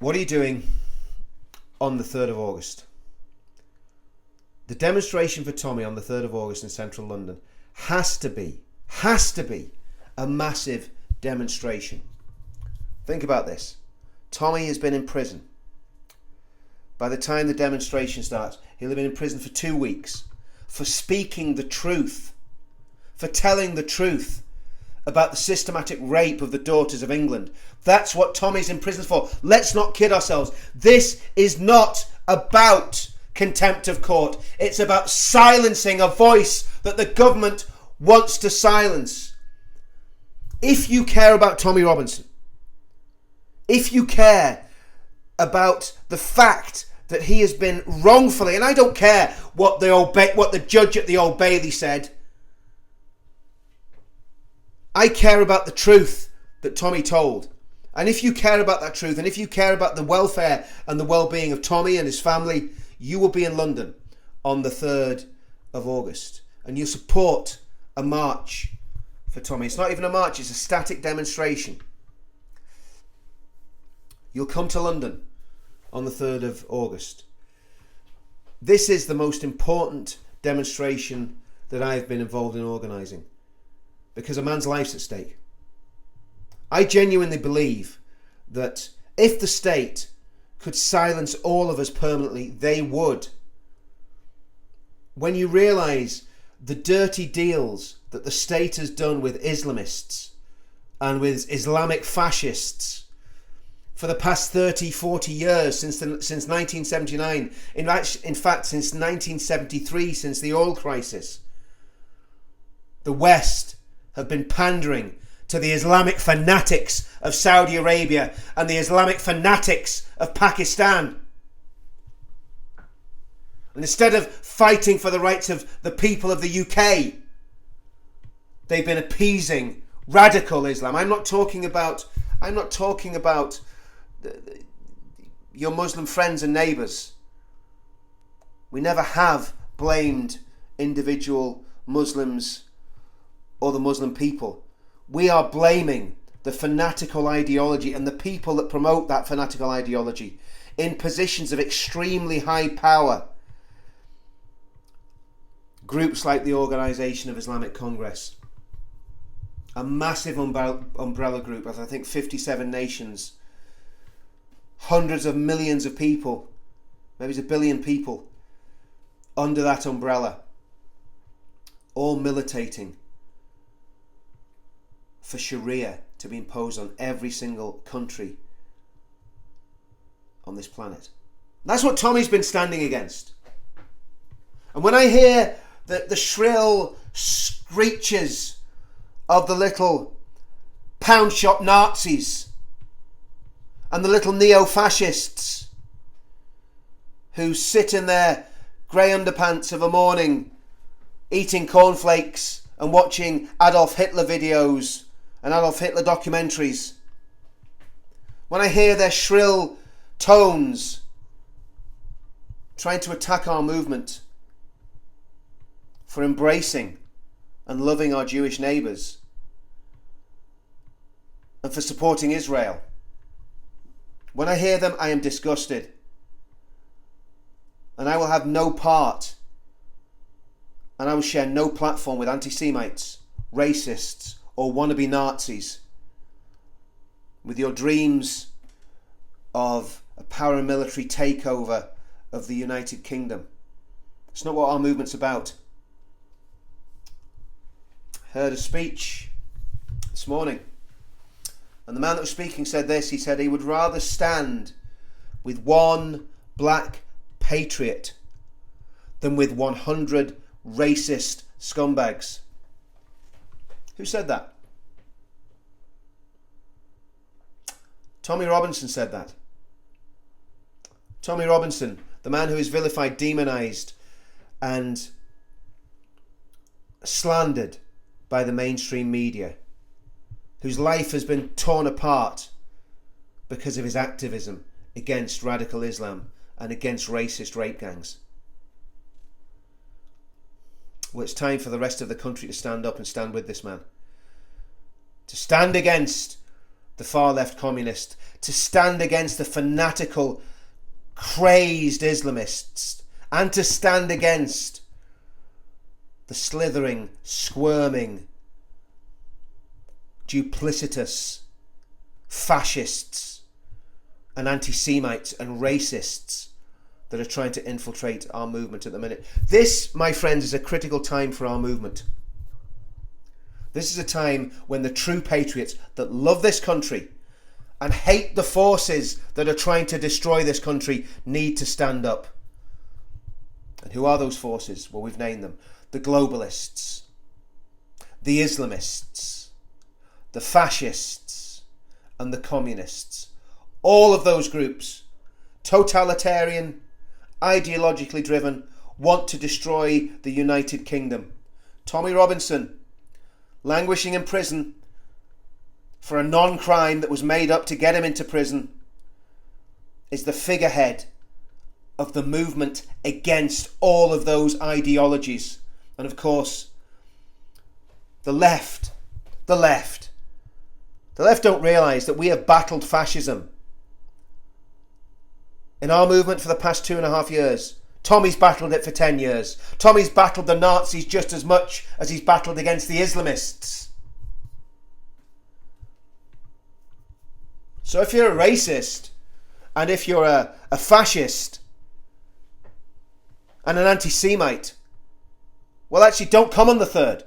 What are you doing on the 3rd of August? The demonstration for Tommy on the 3rd of August in central London has to be a massive demonstration. Think about this. Tommy has been in prison. By the time the demonstration starts, he'll have been in prison for 2 weeks for speaking the truth, for telling the truth about the systematic rape of the daughters of England. That's what Tommy's in prison for. Let's not kid ourselves. This is not about contempt of court. It's about silencing a voice that the government wants to silence. If you care about Tommy Robinson, if you care about the fact that he has been wrongfully, and I don't care what the judge at the Old Bailey said, I care about the truth that Tommy told. And if you care about that truth, and if you care about the welfare and the well-being of Tommy and his family, you will be in London on the 3rd of August. And you support a march for Tommy. It's not even a march, it's a static demonstration. You'll come to London on the 3rd of August. This is the most important demonstration that I've been involved in organising, because a man's life's at stake. I genuinely believe that if the state could silence all of us permanently, they would. When you realise the dirty deals that the state has done with Islamists and with Islamic fascists for the past 30, 40 years, since 1979, in fact since 1973, since the oil crisis, the West have been pandering to the Islamic fanatics of Saudi Arabia and the Islamic fanatics of Pakistan. And instead of fighting for the rights of the people of the UK, they've been appeasing radical Islam. I'm not talking about your Muslim friends and neighbours. We never have blamed individual Muslims or the Muslim people. We are blaming the fanatical ideology and the people that promote that fanatical ideology in positions of extremely high power. Groups like the Organisation of Islamic Congress, a massive umbrella group of I think 57 nations, hundreds of millions of people, maybe it's 1 billion people under that umbrella, all militating for Sharia to be imposed on every single country on this planet. That's what Tommy's been standing against. And when I hear the shrill screeches of the little pound shop Nazis and the little neo-fascists who sit in their grey underpants of a morning eating cornflakes and watching Adolf Hitler videos and Adolf Hitler documentaries, when I hear their shrill tones trying to attack our movement for embracing and loving our Jewish neighbours and for supporting Israel, when I hear them, I am disgusted. And I will have no part and I will share no platform with anti-Semites, racists or wannabe Nazis with your dreams of a paramilitary takeover of the United Kingdom. It's not what our movement's about. Heard a speech this morning, and the man that was speaking said this. He said he would rather stand with one black patriot than with 100 racist scumbags. Who said that? Tommy Robinson said that. Tommy Robinson, the man who is vilified, demonised and slandered by the mainstream media, whose life has been torn apart because of his activism against radical Islam and against racist rape gangs. Well, it's time for the rest of the country to stand up and stand with this man. To stand against the far left communist, to stand against the fanatical, crazed Islamists, and to stand against the slithering, squirming, duplicitous fascists and anti-Semites and racists that are trying to infiltrate our movement at the minute. This, my friends, is a critical time for our movement. This is a time when the true patriots that love this country and hate the forces that are trying to destroy this country need to stand up. And who are those forces? Well, we've named them. The globalists, the Islamists, the fascists, and the communists. All of those groups, totalitarian, ideologically driven, want to destroy the United Kingdom. Tommy Robinson, languishing in prison for a non-crime that was made up to get him into prison, is the figurehead of the movement against all of those ideologies. And of course, the left don't realise that we have battled fascism in our movement for the past 2.5 years. Tommy's battled it for 10 years. Tommy's battled the Nazis just as much as he's battled against the Islamists. So if you're a racist, and if you're a fascist, and an anti-Semite, well, actually, don't come on the 3rd.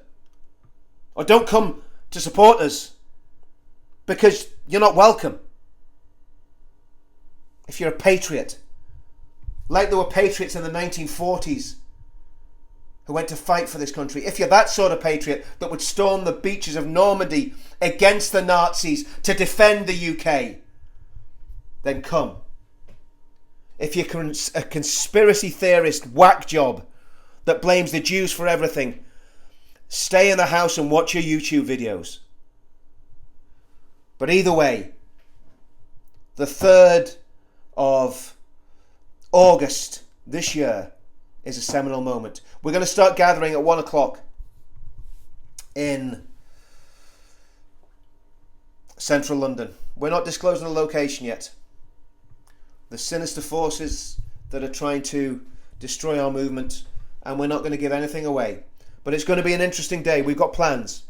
Or don't come to support us, because you're not welcome. If you're a patriot, like there were patriots in the 1940s who went to fight for this country, if you're that sort of patriot that would storm the beaches of Normandy against the Nazis to defend the UK, then come. If you're a conspiracy theorist whack job that blames the Jews for everything, stay in the house and watch your YouTube videos. But either way, the 3rd of August this year is a seminal moment. We're going to start gathering at 1 o'clock in central London. We're not disclosing the location yet. The sinister forces that are trying to destroy our movement, and we're not going to give anything away. But it's going to be an interesting day. We've got plans.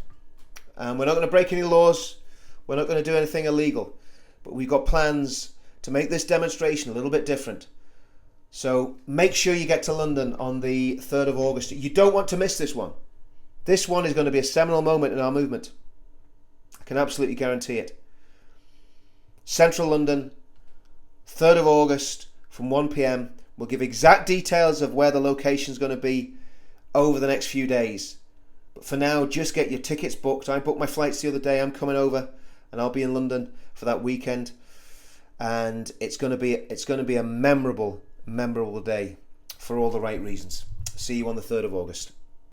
And we're not going to break any laws. We're not going to do anything illegal. But we've got plans to make this demonstration a little bit different. So make sure you get to London on the 3rd of August. You don't want to miss this one. This one is going to be a seminal moment in our movement. I can absolutely guarantee it. Central London, 3rd of August from 1 p.m. We'll give exact details of where the location is going to be over the next few days. But for now, just get your tickets booked. I booked my flights the other day. I'm coming over and I'll be in London for that weekend. And it's going to be a memorable day for all the right reasons. See you on the 3rd of August.